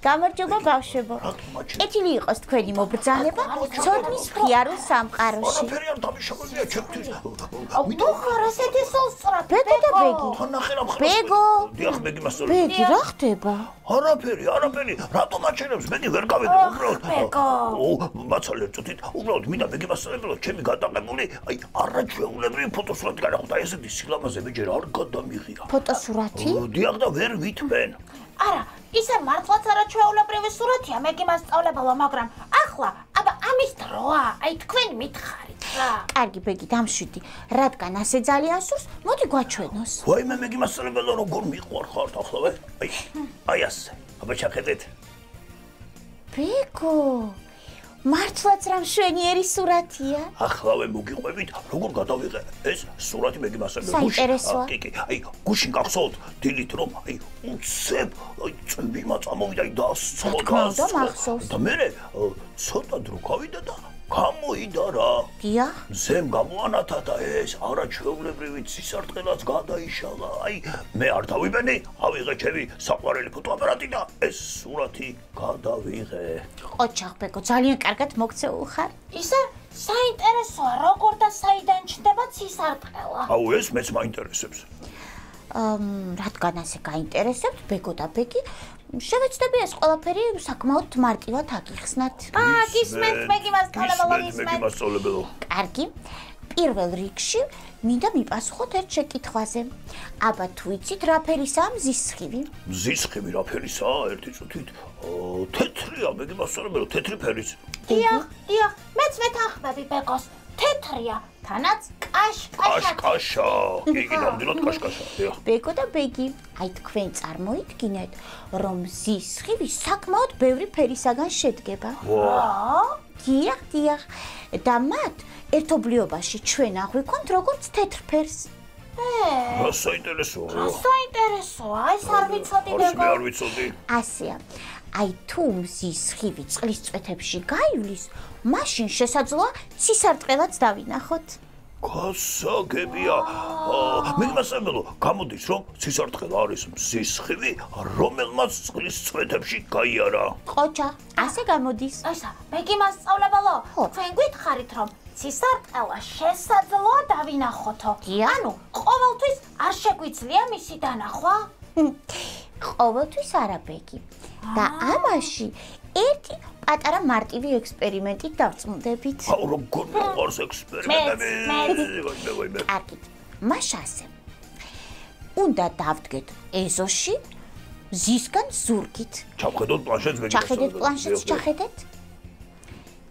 გამარჯობა ბავშვებო. ეთილი იყოს თქვენი მობრძანება ცოდნის მხიარულ სამყაროში. არაფერი არ დამიშავებია ჩემთვის. მოხარ ასეთი სულსწრაფი. ბეგო და ბეგი. ბეგო. დიახ, ბეგი მასწავლე. ბეგი, რა ხდება? არაფერი. რატომ აჩერებს? ბეგი ვერ გავედი უბრალოდ. მაცალე წუთით. უბრალოდ მინდა ბეგი მასწავლებელო, ჩემი გადაყებული, არაჩვეულებრივი ფოტოსურათი განახოთ. ესეთი სილამაზე მეჯერ არ გადამიღია. ფოტოსურათი? დიახ და ვერ ვითმენ. არა, ისე მართლაც არაჩვეულებრივი სურათია მეგი მასწავლებელო, მაგრამ ახლა, ამის დროა, თქვენ მითხარით რა. კარგი ბეგი, დამშვიდი. რადგან ასე ძალიან სურს, მოდი გვაჩვენოს. ვაიმე მეგი მასწავლებელო, როგორ მიყვარხართ ახლავე? აი ასე. ჩახედეთ. ბეგო, მართლაც რა მშვენიერი სურათია. ახლავე მოგიყვებით, როგორ გადავიღე ეს სურათი მეგი მასწავლებელო. საინტერესოა. კი, გუშინ გახსოვთ დილით რომ უცებ წვიმა წამოვიდა თქმა უნდა, მახსოვს. და მე ცოტა დრო გავიდა და გამოიდარა. დიახ. ზემ გამოანათა და ეს არაჩვეულებრივი ცისარტყელაც გადაიშალა. მე არ დავიბენი, ავიღე ჩემი საყვარელი ფოტოაპარატი და ეს სურათი გადავიღე. ოჩახ ბეგო, ძალიან კარგად მოგცეულ ხარ. ისე საინტერესოა, როგორ და საიდან ჩნდება ცისარტყელა. ეს მეც მაინტერესებს. რადგან ასე გაინტერესებთ ბეგო და ბეგი, შევეცდები ეს ყველაფერი საკმაოდ მარტივად აგიხსნათ. გისმენთ მეგი მასწავლებელო. კარგი. პირველ რიგში მინდა მიპასუხოთ ერთ შეკითხვაზე. აბა თუ იცით რა ფერისაა მზის სხივი? მზის სხივი რა ფერისაა? ერთი წუთით. თეთრია მეგი მასწავლებელო, თეთრი ფერის. დიახ, მეც მეთანხმები ბეგოს. თეთრია, თანაც კაშკაშა. იგი ნამდვილად კაშკაშა. ბეგო და ბეგი, თქვენ წარმოიდგინეთ, რომ მზის სხივი საკმაოდ ბევრი ფერისაგან შედგება. დიახ. და მათ ერთობლიობაში ჩვენ აღვიქვამთ როგორც თეთრ ფერს. რა საინტერესოა. ეს არ ვიცოდი ბეგო. არ ვიცოდი. ასეა. თუ მზის სხივი წყლის წვეთებში გაივლის, მაშინ შესაძლოა ცისარტყელაც დავინახოთ. გასაგებია. მეგი მასწავლებელო, გამოდის რომ ცისარტყელა არის მზის სხივი, რომელმაც წყლის წვეთებში გაიარა. ყოჩა, ასე გამოდის. მეგი მასწავლებელო, თქვენ გითხარით რომ ცისარტყელა შესაძლოა დავინახოთო. ანუ ყოველთვის არ შეგვიძლია მისი დანახვა? ყოველთვის არა ბეგი. და ამაში ერთი პატარა მარტივი ექსპერიმენტით დავწმუნდებით. როგორ მიყვარს ექსპერიმენტები? კარგი. მას ასე. უნდა დავდგეთ ეზოში მზისგან ზურგით. ჩავხედოთ პლანშეტს მეგი. ჩახედეთ პლანშეტს, ჩახედეთ.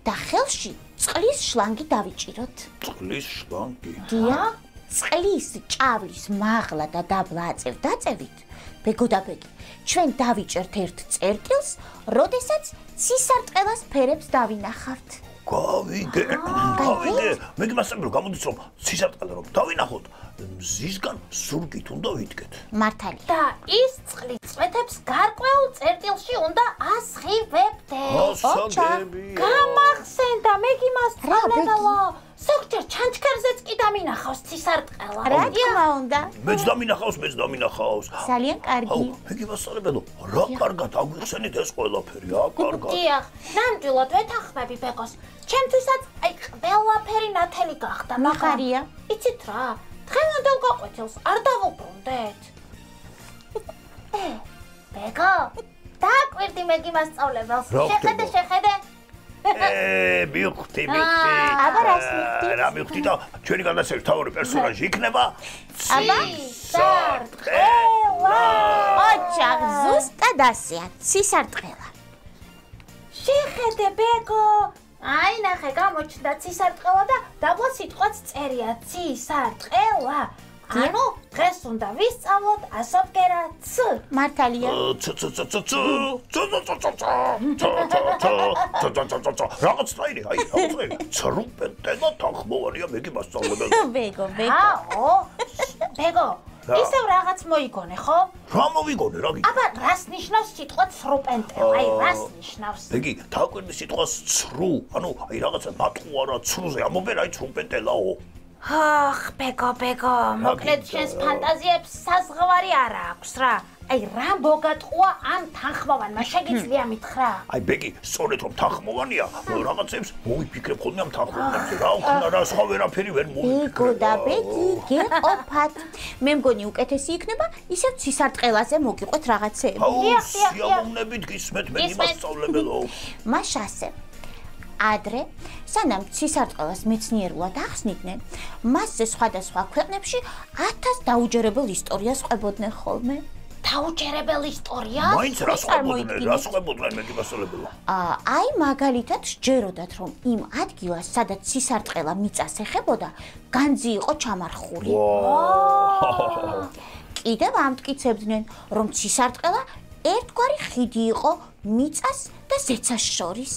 და ხელში წყლის შლანგი დავიჭიროთ. წყლის შლანგი? დიახ. წყლის ჭავლის მაღლა და დაბლა აწევ-დაწევით. ბეგო და ბეგი, ჩვენ დავიჭერთ ერთ წერტილს, როდესაც ცისარტყელას ფერებს დავინახავთ. გავიგე. მეგი მასწავლებელო, გამოდის რომ ცისარტყელა რომ დავინახოთ, მზისგან ზურგით უნდა ვიდგეთ. მართალია. და ის წყლის წვეთებს გარკვეულ წერტილში უნდა ასხივებდეთ. გამახსენდა მეგი მასწავლებელო. ზოგჯერ ჩანჩქერზეც კი დამინახავს ცისარტყელა. რა თქმა უნდა. მეც დამინახავს. ძალიან კარგი. მეგი მასწავლებელო, რა კარგად აგვიხსენით ეს ყველაფერი, კარგად. დიახ, ნამდვილად ვეთანხმები ბეგოს. ჩემთვისაც ყველაფერი ნათელი გახდა. მაღარია. იცით რა? დღევანდელ გაყვეთილს არ დავუბრუნდეთ. ბეგო, დააკვირდი მეგი მასწავლებელს. შეხედე. მივხვდი. აბა რას მივხვდი? რა მივხვდი და ჩვენი გადასაჭრის თავი პერსონაჟი იქნება ცისარტყელა. ოჩახ, ზუსტად ასეა, ცისარტყელა. შეხედე ბეგო. ნახე, გამოჩნდა ცისარტყელა და დაბლა სიტყვაც წერია ცისარტყელა. ანუ დღეს უნდა ვისწავლოთ ასობგერა ც. მართალია. რაღაცნაირი, ცრუპენტე და თანხმოვანია მეგი მასწავლებელო. ბეგო. ბეგო, ისევ რაღაც მოიგონე, ხო? რა მოვიგონე, რა გიქ? აბა, რას ნიშნავს სიტყვა ცრუპენტელა? რას ნიშნავს? მეგი, დააკვირდი სიტყვას ცრუ, ანუ რაღაცა ნატყუარა ცრუზე ამობერა ცრუპენტელაო. ბეგო, მოკლედ შენს ფანტაზიებს საზღვარი არ აქვს რა. აი რა მოგატყუა ამ თანხმოვანმა შეგიძლია მითხრა? აი ბეგი, სწორედ რომ თანხმოვანია, რაღაცებს მოიფიქრებ ხოლმე ამ თანხმოვანზე. რა უქნა რა სხვა ვერაფერი ვერ ბეგო მოიფიქრე. და ბეგი გეყოფათ. მე მგონი უკეთესი იქნება ისევ ცისარტყელაზე მოგიყვეთ რაღაცეები. სიამოვნებით გისმენთ მეგი მასწავლებელო. მაშ ასე. ადრე, სანამ ცისარტყელას მეცნიერულად ახსნიდნენ, მასზე სხვადასხვა ქვეყნებში 1000 დაუჯერებელ ისტორიას ყვებოდნენ ხოლმე. დაუჯერებელ ისტორია? მაინც რას ყვებოდნენ მეგი მასწავლებელო? აი მაგალითად სჯეროდათ, რომ იმ ადგილას, სადაც ცისარტყელა მიწას ეხებოდა, განძი იყო ჩამარხული. კიდევ ამტკიცებდნენ, რომ ცისარტყელა ერთგვარი ხიდი იყო მიწას და ზეცას შორის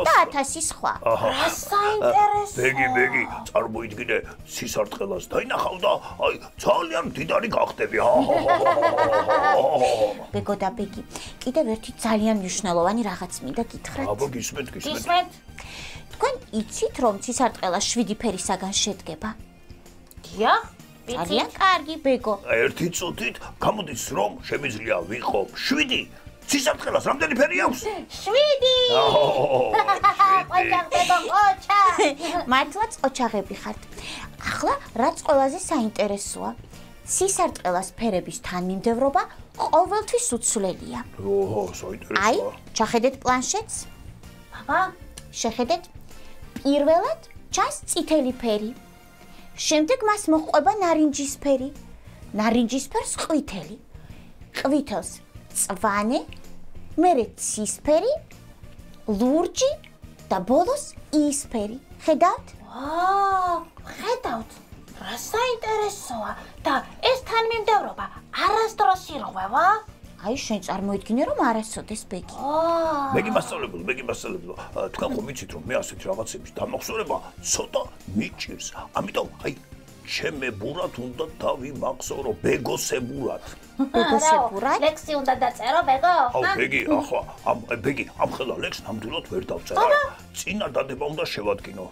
და 1000 სხვა. რა საინტერესო. ბეგი, წარმოიდგინე, ცისარტყელას დაინახავ და აი ძალიან მდიდარი გახდები. ბეგო და ბეგი, კიდევ ერთი ძალიან მნიშვნელოვანი რაღაც მინდა გითხრათ. აბა გისმენთ. თქვენ იცით, რომ ცისარტყელა 7 ფერისაგან შედგება? დიახ, ძალიან კარგი, ბეგო. ერთი წუთით გამოდის რომ შემიძლია ვიყო 7. ცისარტყელას რამდენი ფერი აქვს? 7. ყოჩა. მართლაც ოჩაღები ხართ. ახლა რაც ყველაზე საინტერესოა, ცისარტყელას ფერების თანმიმდევრობა ყოველთვის უცვლელია. საინტერესოა. აი, ჩახედეთ პლანშეტს. აბა, შეხედეთ. პირველად ჩანს წითელი ფერი. შემდეგ მას მოჰყვება ნარინჯისფერი. ნარინჯისფერს ყვითელი. ყვითელს წვანე, მერე ცისფერი, ლურჯი და ბოლოს იისფერი. ხედავთ? ხედავთ. რა საინტერესოა და ეს თანმიმდევრობა არასდროს ირღვევა? აი, შენ წარმოიდგინე, რომ არასოდეს ბეგი. მეგი მასწავლებელო, თქვენ ხომ იცით რომ მე ასეთ რაღაცების დამახსოვრება ცოტა მიჭირს. ამიტომ აი ჩემებურად უნდა დავიმახსოვრო ბეგოსებურად. ბეგოსებურად? ლექსი უნდა დაწერო, ბეგო? ბეგი, ამ ხელა ლექსს ნამდვილად ვერ დავწერა. წინა დადება უნდა შევადგინო.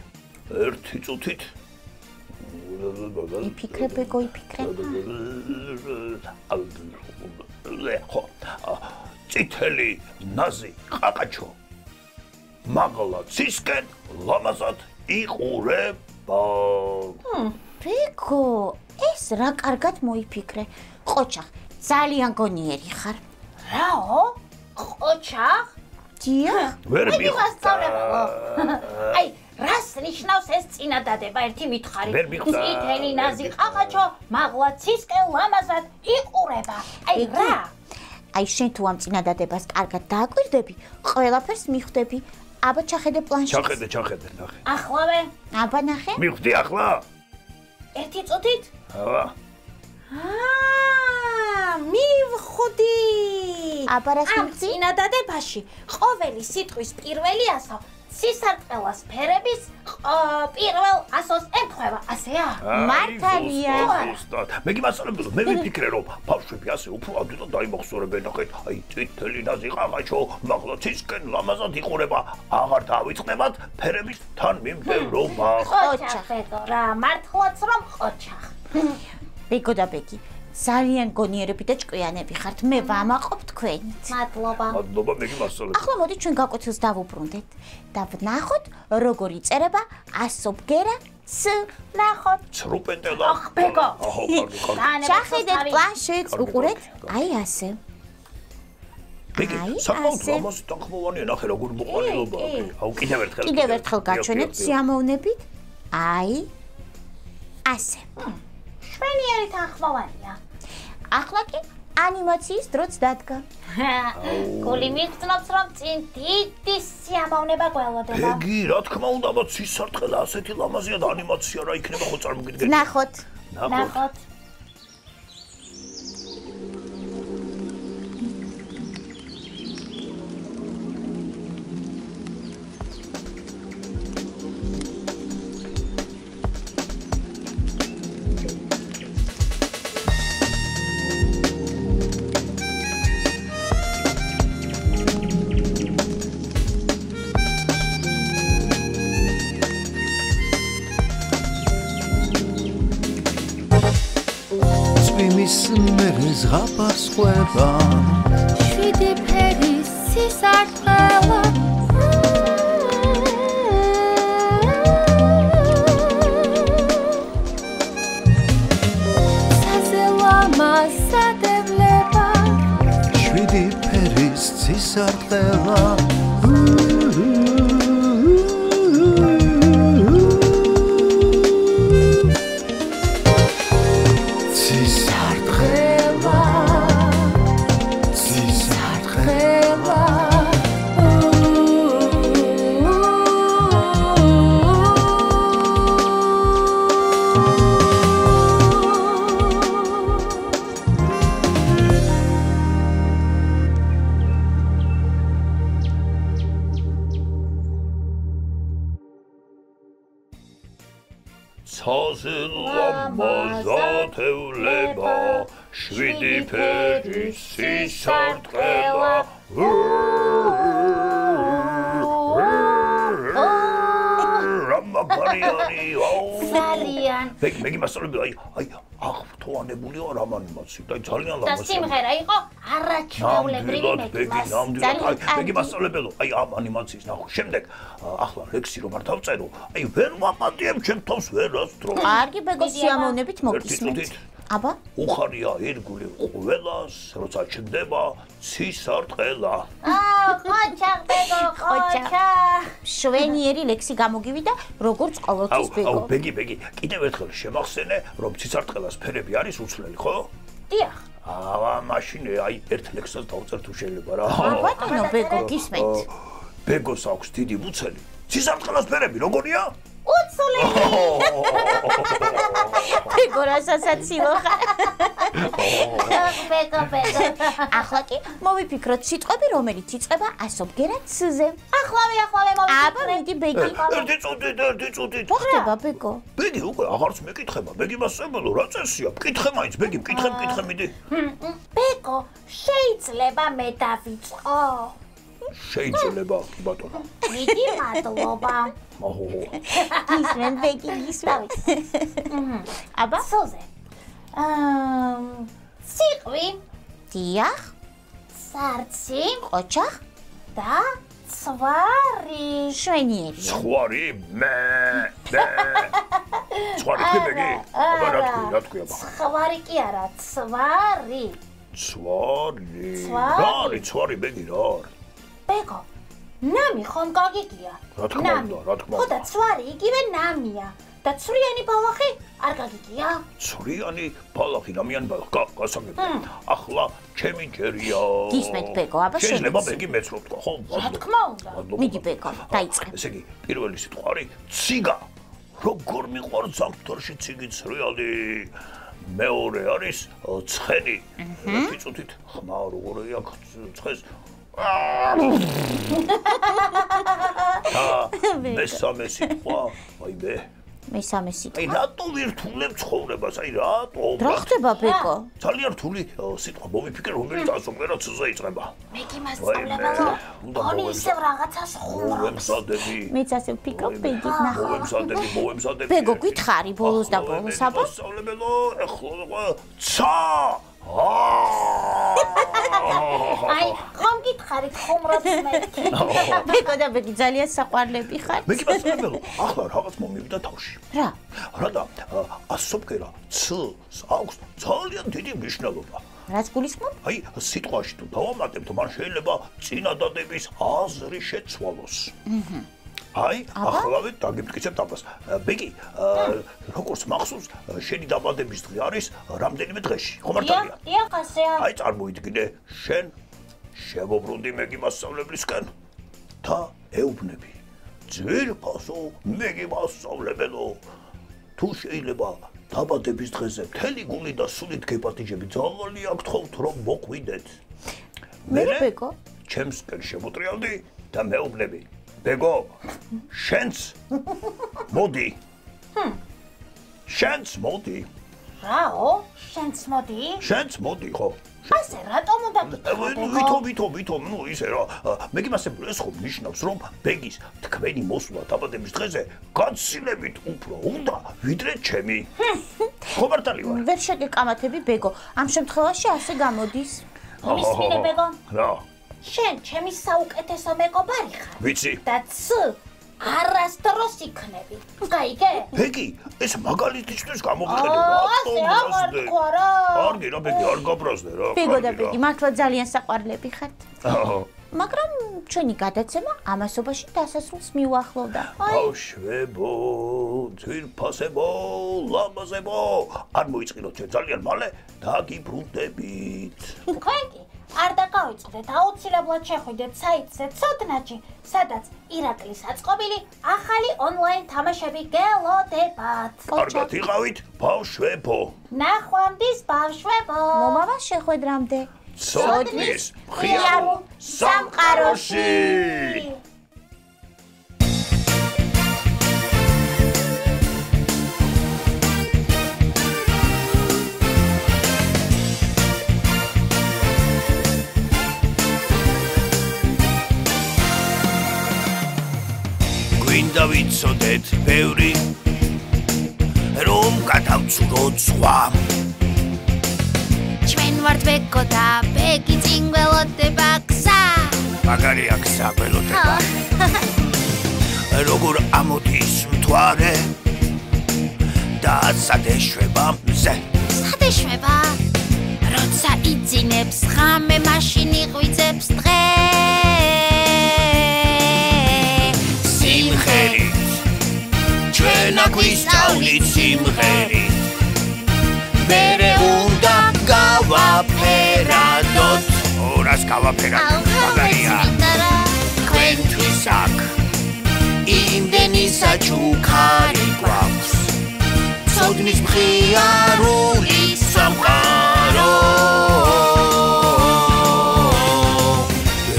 ერთი წუთით. იფიქრე, ბეგო, იფიქრე. წითელი ნაზი ყაყაჩო. მაღლა ცისკენ ლამაზად იყურება. ბეგო, ეს რა კარგად მოიფიქრე. ყოჩახ, ძალიან გონიერი ხარ. რაო? ყოჩახ? დიახ. ვერ მეგი მასწავლებელო. აი, რას ნიშნავს ეს წინადადება? ერთი მითხარი. წითელი ნაზი ყაყაჩო, მაღლა ცისკენ ლამაზად იყურება. აი რა? აი შენ თუ ამ წინადადებას კარგად დააკვირდები, ყველაფერს მიხვდები. აბა ჩახედე პლანშეტს. ჩახედე, ნახე. ახლავე? აბა ნახე. მივხვდი ახლა? ერთი წუთით? აბა. მივხვდი. აბა რას ამ მივხვდი? წინადადებაში ყოველი სიტყვის პირველი ასო ცისარტყელას ფერების პირველ ასოს ემთხვევა, ასეა? მართალია. მეგი მასწავლებელო, მე ვიფიქრე რომ ბავშვები ასე უფრო ადვილად დაიმახსოვრებენ. ნახეთ, აი წითელი ნაზი ყაყაჩო, მაღლა ცისკენ ლამაზად იყურება. აღარ დავიწყდებათ ფერების თანმიმდევრობა. ყოჩახ, ბეგო, რა, მართლაც რომ ყოჩახ. ბეგო და ბეგი, ძალიან გონიერები და ჭკვიანები ხართ. მე ვამაყობ თქვენით. მადლობა. მეგი მასწავლებელო. ახლა მოდი ჩვენ გაკვეთილს დავუბრუნდეთ და ვნახოთ როგორ იწერება ასობგერა ც. ნახოთ. ცრუპენტელა. ახ, ბეგო. ჩახედეთ პლანშეტს, უყურეთ, აი ასე. ბეგი, საკმაოდ ლამაზი თანხმოვანია, ნახე როგორ მოყვანილობა. აუ, კიდევ ერთხელ გაჩვენებთ სიამოვნებით. აი ასე. შვენიერი თანხმოვანია. ახლა კი ანიმაციის დროც დადგა. გული მიგრძნობს რომ წინ დიდი სიამოვნება გველოდება. ბეგი, რა თქმა უნდა, აბა ცისარტყელა ასეთი ლამაზია და ანიმაცია რა იქნება ხო წარმოგიდგენთ? ნახოთ. ნახოთ. წვიმის მერე ზღაპარს ყვება შვიდი ფერის სისარტყელა სასელამაზადებლება შვიდი ფერის სისარტყელა Საზელამაზადებლება შვიდი ფერის სისარტყელა Სარიან. მეგი მასწავლებელი აი აღფრთოვანებული ვარ ამ ანიმაციით და ძალიან და სიმღერა იყო არაჩვეულებრივი მეგი მასწავლებელო აი ამ ანიმაციის ნახო შემდეგ ახლა ლექსი რომ არ დავწერო აი ვერ ვაპატიებ ჩემ თავს ვერასდრო კარგი ბეგო სიამოვნებით მოგისმენთ აბა უხარია ერთგული ყველას როცა ჩნდება სისარტყელა ხოჩა ბეგო ხოჩა შვენიერი ლექსი გამოგივიდა როგორც ყოველთვის ბეგო ბეგი კიდევ ერთხელ შემახსენე რომ სისარტყელას ფერები არის უცვლელი ხო დიახ მაშინ აი ერთ ლექსს დავწერ თუ შეიძლება რა ბატონო ბეგო გისმენთ ბეგოს აქვს დიდი მუცელი სისარტყელას ფერები როგორია უცვლელი ბეგო რასაცილო ხარ ბეგო ახლა კი მოვიფიქროთ სიტყვები რომელიც იწყება ასობგერად ც-ზე ახლავე აბა მიდი ბეგი ერთი წუთით ხდება ბეგო ბეგი უკვე აღარც მეკითხება ბეგი მასწავლებლო რა წესია მკითხე მაინც ბეგი მკითხე მიდი ბეგო შეიძლება მე დავიწყო შეიძლება ბატონო მიდი მადლობა გისმენთ ბეგი გისმენთ აბა სოზე ციყვი დიახ სარცი ყოჩა და ცვარი შვენიერი ცხვარი მე ცხვარი ბეგი აბა რა თქვი აბა ცხვარი კი არა ცვარი ცხვარი ბეგი რა ბეგო ნამი ხომ გაგიგია რა თქმა უნდა ხო და ცვარი იგივე ნამია და ცვრიანი ბალახი არ გაგიგია ცვრიანი ბალახი ნამიანი ბალახი გასაგებია ახლა ჩემი ჯერია გისმენთ ბეგო აბა შეიძლება ბეგი მეც რო თქვა ხო რა თქმა უნდა მიდი ბეგო დაიწყე ესე იგი პირველი სიტყვარი ციგა როგორ მიყვარს ზამთარში ციგი ცრიალი მეორე არის ცხენი ერთი წუთით ხმა როგორია ცხეს მესამე სიტყვა ვაიმე მესამე სიტყვა აი რატო ვირთულებ ცხოვრებას აი რატო რა ხდება ბეკო ძალიან რთული სიტყვა მომიფიქრე რომელიც ასომერად ზე იწყება მე კი მასწავლებელო გონი ისევ რაღაცას ხუმრობს მოვემზადები მეც ასე ვფიქრობ ბეგი ნახო მოვემზადები ბეგო გითხარი ბოლოს და ბოლოს აბა მასწავლებელო ეხლა ცა აი ხომ გითხარით ხუმრობს მეთქი ბეგო და ბეგი ძალიან საყვარლები ხარ მე კი მასწავლებელო ახლა რაღაც მომივიდა თავში რა და ასობგერა ცს აქვს ძალიან დიდი მნიშვნელობა რაც გულისხმობ აი სიტყვაში თუ დავამატებთ მან შეიძლება წინადადების აზრი შეცვალოს აი ახლავე დაგიმტკიცებთ ამას ბეგი როგორც მახსოვს შენი დაბადების დღე არის რამდენიმე დღეში ხო მართალია დიახ ასეა აი წარმოიდგინე შენ შევუბრუნდი მეგი მასწავლებლისკენ და ეუბნები ძვირფასო მეგი მასწავლებელო თუ შეიძლება დაბადების დღეზე მთელი გული და სულით გეპატიჟები ძალიან გთხოვთ რომ მოყვიდეთ მე ბეგო ჩემსკენ შემოტრიალდი და მეუბნები ბეგო შენც მოდი შენც მოდი რაო შენც მოდი ხო ასე რატომ უნდა ვითომ ნუ ისე რა მე გიმასებული ეს ხომ ნიშნავს რომ ბეგის თქვენი მოსვლა დაბადების დღეზე გაცილებით უფრო უნდა ვიდრე ჩემი ხო მართალი ვარ. ვერ შეგეკამათები ბეგო. ამ შემთხვევაში ასე გამოდის. მისმინე ბეგო. რა? შენ ჩემი საუკეთესო მეგობარი ხარ. ვიცი. და არასდროს იქნები. გაიგე? ბეგი, ეს მაგალითისთვის გამოიყენე ასე აღარ თქვა რა. არ გინდა ბეგი, არ გაბრაზდე რა. ბეგო და ბეგი, მართლა ძალიან საყვარლები ხართ. მაგრამ ჩვენი გადაცემა ამასობაში დასასრულს მიუახლოვდა. ბავშვებო, ძვირფასებო, ლამაზებო, არ მოიწყინოთ ჩვენ ძალიან მალე დაგიბრუნდებით. თქვენ კი არ დაგავიწყდეთ, აუცილებლად შეხვიდეთ საიტზე ცოდნაჯი, სადაც ირაკლის აწყობილი ახალი ონლაინ თამაშები გელოდებათ. კარგად იყავით, ბავშვებო. ნახვამდის ბავშვებო. მომავალ შეხვედრამდე. ცოდნის მხიარულ სამყაროში. გვინდა ვიცოდეთ ბევრი რომ გადავცუროთ სხვა ჩვენ ვართ ბეკო და ბეგი წინ გველოდება გზა მაგარი აქსა გველოდება როგორ ამოდის მთვარე და სადეშვება მზე სადეშვება როცა იძინებს ღამე მაშინ იღვიძებს დღე სიმღერით ჩვენ აქ ვისწავლით სიმღერით მერე უნდა გავაფერადოთ ორას გავაფერადოთ მაგარია თქვენთვის აქ იმდენი საჩუქარი გვაქვს ცოდნის მხიარული სამყარო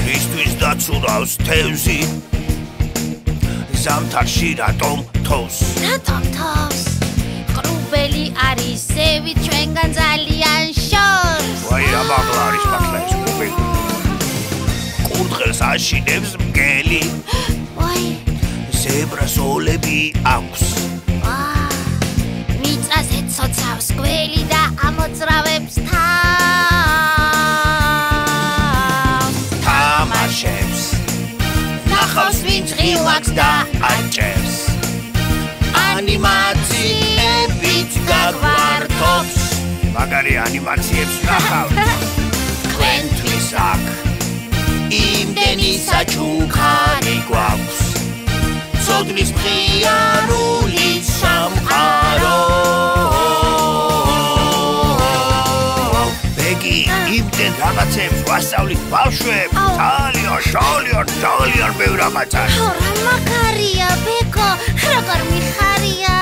რისთვის დაცურავს თევზი ზამთარში რატომ თოვს რატომ თოვს ყრუბელი არის ზევი ჩვენგან ძალიან შორს ვაი რა მაღლა არის მართლა ეს ყრუბელი კურდღელს აშინებს მგელი ვაი ზებრას ოლები აქვს მიწაზე ცოცავს გველი და ამოძრავებს თავს თამაშებს ნახავს ვინც ღილაკს და აჭერს ანიმაციებით გაგვართობს მაგარი ანიმაციებს ნახავთ თქვენთვის აქ იმდენი საჩუქარი გვაქვს ცოდნის მხიარული სამყარო ბეგი იმდენ რაღაცებს ვასწავლით ბავშვებს ძალიან ბევრ რაღაცას რა მაგარია ბეკო როგორ მიხარია